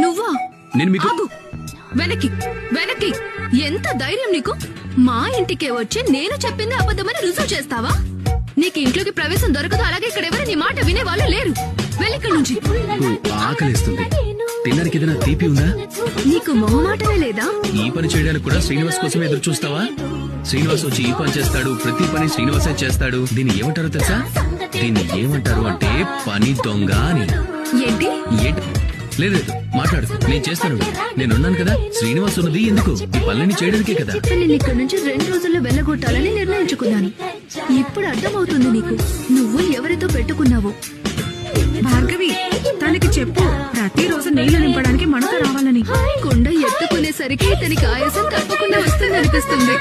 నువ్వా? నేను మీకు ఆగు. వెనక్కి వెనక్కి. ఎంత ధైర్యం నీకు? మా ఇంటికే వచ్చి నేను చెప్పింది అబద్ధమని రుజువు చేస్తావా? నీకు ఇంట్లోకి ప్రవేశం దొరకదు. అలాగే ఇక్కడ ఎవరు నీ మాట వినేవాళ్ళు లేరు. వెళ్ళిక్కడి నుంచి. ఆకలిస్తుంది. తినడానికి ఏదైనా తీపి ఉందా? నీకు మొహమాటమే లేదా? ఈ పని చేయడానికి కూడా శ్రీనివాస్ కోసమే ఎదురు చూస్తావా? శ్రీనివాస్ వచ్చి ఈ పని చేస్తాడు, ప్రతి పని శ్రీనివాసే చేస్తాడు. దీన్ని ఏమంటారో తెలుసా? దీన్ని ఏమంటారు అంటే పని దొంగ అని. ఏంటి? లేదు మాట్లాడు, నేను చేస్తాను. నేనున్నాను కదా. శ్రీనివాస్ ఉన్నది ఎందుకు? ఈ పనులన్నీ చేయడానికే కదా. నేను ఇక్కడి నుంచి 2 రోజుల్లో వెళ్ళగొట్టాలని నిర్ణయించుకున్నాను. ఇప్పుడు అర్థమవుతుంది నీకు నువ్వు ఎవరితో పెట్టుకున్నావు. భార్గవి, తనకి చెప్పు ప్రతిరోజు నీళ్లు నింపడానికి మనతో రావాలని. కుండ ఎత్తుకునేసరికి ఇతనికి ఆయాసం తప్పకుండా వస్తుందనిపిస్తుంది.